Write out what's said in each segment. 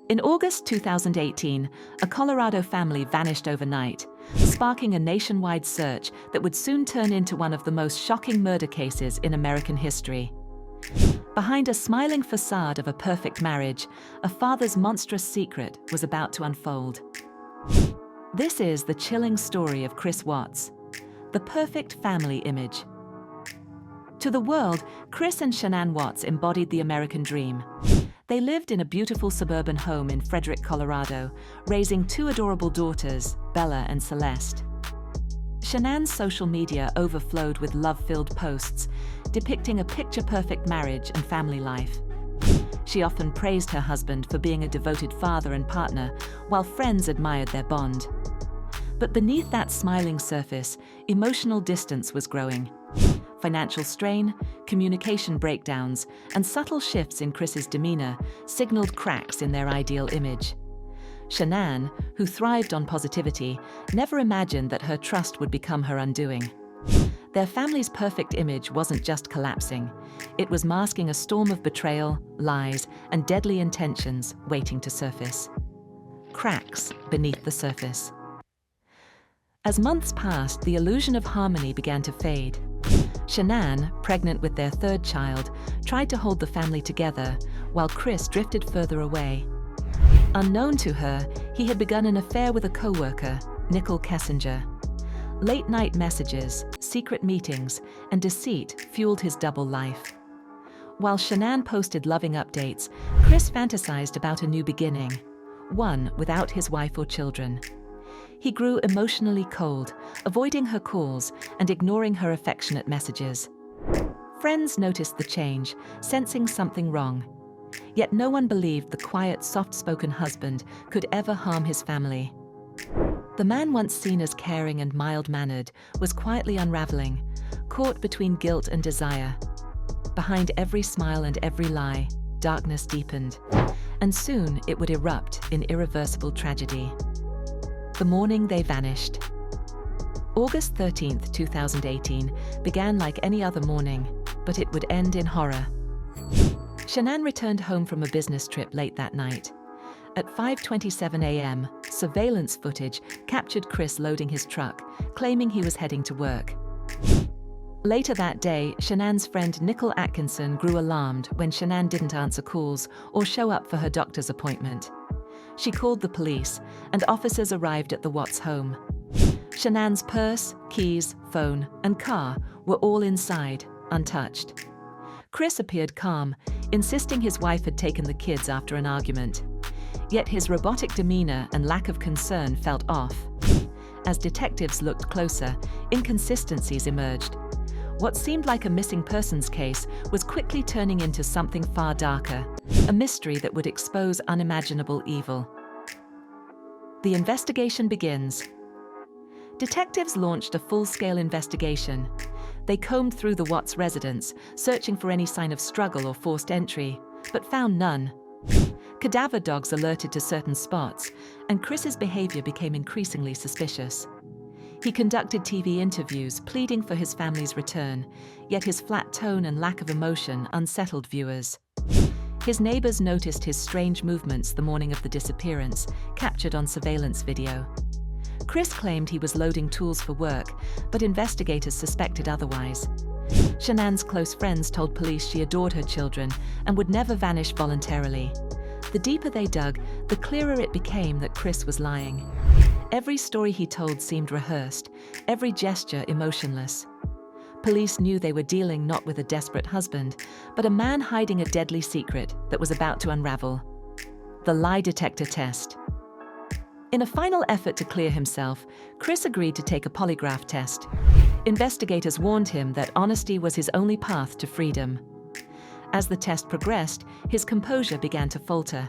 In August 2018, a Colorado family vanished overnight, sparking a nationwide search that would soon turn into one of the most shocking murder cases in American history. Behind a smiling facade of a perfect marriage, a father's monstrous secret was about to unfold. This is the chilling story of Chris Watts, the perfect family image. To the world, Chris and Shanann Watts embodied the American dream. They lived in a beautiful suburban home in Frederick, Colorado, raising two adorable daughters, Bella and Celeste. Shanann's social media overflowed with love-filled posts, depicting a picture-perfect marriage and family life. She often praised her husband for being a devoted father and partner, while friends admired their bond. But beneath that smiling surface, emotional distance was growing. Financial strain, communication breakdowns, and subtle shifts in Chris's demeanor signaled cracks in their ideal image. Shanann, who thrived on positivity, never imagined that her trust would become her undoing. Their family's perfect image wasn't just collapsing, it was masking a storm of betrayal, lies, and deadly intentions waiting to surface. Cracks beneath the surface. As months passed, the illusion of harmony began to fade. Shanann, pregnant with their third child, tried to hold the family together, while Chris drifted further away. Unknown to her, he had begun an affair with a co-worker, Nicole Kessinger. Late-night messages, secret meetings, and deceit fueled his double life. While Shanann posted loving updates, Chris fantasized about a new beginning, one without his wife or children. He grew emotionally cold, avoiding her calls and ignoring her affectionate messages. Friends noticed the change, sensing something wrong. Yet no one believed the quiet, soft-spoken husband could ever harm his family. The man once seen as caring and mild-mannered was quietly unraveling, caught between guilt and desire. Behind every smile and every lie, darkness deepened, and soon it would erupt in irreversible tragedy. The morning they vanished. August 13, 2018, began like any other morning, but it would end in horror. Shanann returned home from a business trip late that night. At 5:27 a.m., surveillance footage captured Chris loading his truck, claiming he was heading to work. Later that day, Shanann's friend Nicole Atkinson grew alarmed when Shanann didn't answer calls or show up for her doctor's appointment. She called the police, and officers arrived at the Watts home. Shanann's purse, keys, phone, and car were all inside, untouched. Chris appeared calm, insisting his wife had taken the kids after an argument. Yet his robotic demeanor and lack of concern felt off. As detectives looked closer, inconsistencies emerged. What seemed like a missing persons case was quickly turning into something far darker, a mystery that would expose unimaginable evil. The investigation begins. Detectives launched a full-scale investigation. They combed through the Watts residence, searching for any sign of struggle or forced entry, but found none. Cadaver dogs alerted to certain spots, and Chris's behavior became increasingly suspicious. He conducted TV interviews, pleading for his family's return, yet his flat tone and lack of emotion unsettled viewers. His neighbors noticed his strange movements the morning of the disappearance, captured on surveillance video. Chris claimed he was loading tools for work, but investigators suspected otherwise. Shanann's close friends told police she adored her children and would never vanish voluntarily. The deeper they dug, the clearer it became that Chris was lying. Every story he told seemed rehearsed, every gesture emotionless. Police knew they were dealing not with a desperate husband, but a man hiding a deadly secret that was about to unravel. The lie detector test. In a final effort to clear himself, Chris agreed to take a polygraph test. Investigators warned him that honesty was his only path to freedom. As the test progressed, his composure began to falter.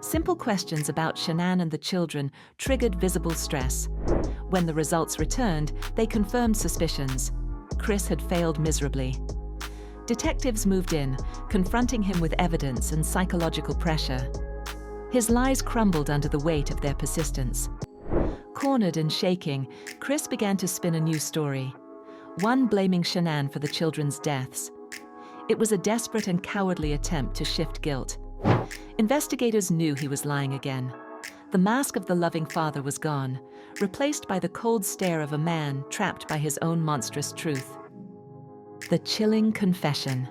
Simple questions about Shanann and the children triggered visible stress. When the results returned, they confirmed suspicions. Chris had failed miserably. Detectives moved in, confronting him with evidence and psychological pressure. His lies crumbled under the weight of their persistence. Cornered and shaking, Chris began to spin a new story, one blaming Shanann for the children's deaths. It was a desperate and cowardly attempt to shift guilt. Investigators knew he was lying again. The mask of the loving father was gone, replaced by the cold stare of a man trapped by his own monstrous truth. The chilling confession.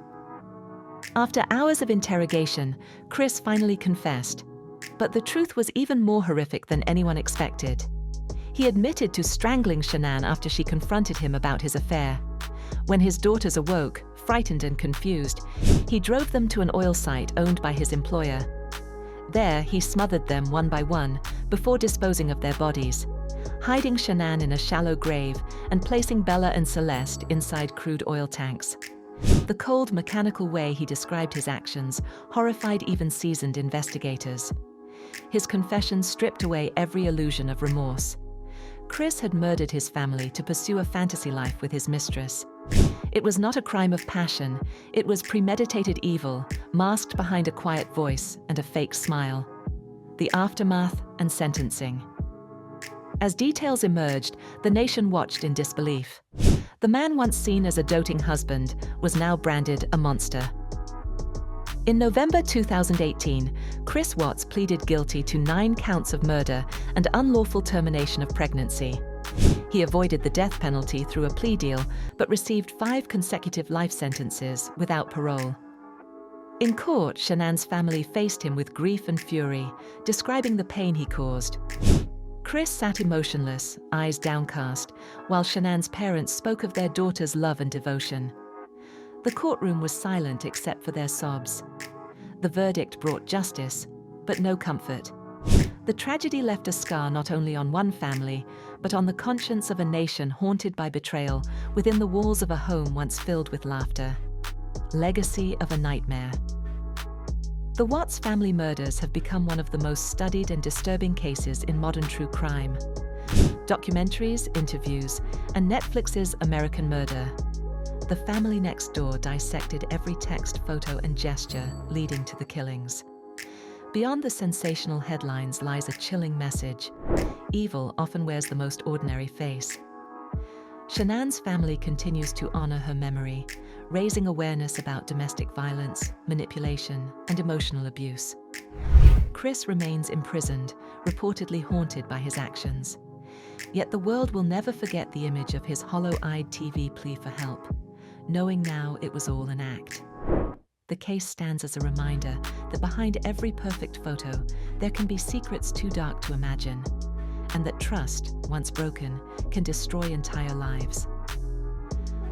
After hours of interrogation, Chris finally confessed. But the truth was even more horrific than anyone expected. He admitted to strangling Shanann after she confronted him about his affair. When his daughters awoke, frightened and confused, he drove them to an oil site owned by his employer. There, he smothered them one by one before disposing of their bodies, hiding Shanann in a shallow grave and placing Bella and Celeste inside crude oil tanks. The cold, mechanical way he described his actions horrified even seasoned investigators. His confession stripped away every illusion of remorse. Chris had murdered his family to pursue a fantasy life with his mistress. It was not a crime of passion, it was premeditated evil, masked behind a quiet voice and a fake smile. The aftermath and sentencing. As details emerged, the nation watched in disbelief. The man once seen as a doting husband was now branded a monster. In November 2018, Chris Watts pleaded guilty to 9 counts of murder and unlawful termination of pregnancy. He avoided the death penalty through a plea deal, but received 5 consecutive life sentences without parole. In court, Shanann's family faced him with grief and fury, describing the pain he caused. Chris sat emotionless, eyes downcast, while Shanann's parents spoke of their daughter's love and devotion. The courtroom was silent except for their sobs. The verdict brought justice, but no comfort. The tragedy left a scar not only on one family, but on the conscience of a nation haunted by betrayal within the walls of a home once filled with laughter. Legacy of a nightmare. The Watts family murders have become one of the most studied and disturbing cases in modern true crime. Documentaries, interviews, and Netflix's American Murder. The family next door dissected every text, photo, and gesture leading to the killings. Beyond the sensational headlines lies a chilling message. Evil often wears the most ordinary face. Shanann's family continues to honor her memory, raising awareness about domestic violence, manipulation, and emotional abuse. Chris remains imprisoned, reportedly haunted by his actions. Yet the world will never forget the image of his hollow-eyed TV plea for help, knowing now it was all an act. The case stands as a reminder that behind every perfect photo, there can be secrets too dark to imagine, and that trust, once broken, can destroy entire lives.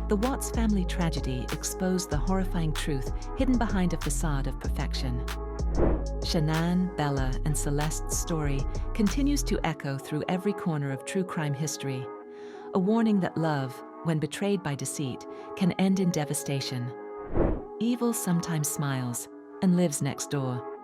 The Watts family tragedy exposed the horrifying truth hidden behind a facade of perfection. Shanann, Bella, and Celeste's story continues to echo through every corner of true crime history, a warning that love, when betrayed by deceit, can end in devastation. Evil sometimes smiles and lives next door.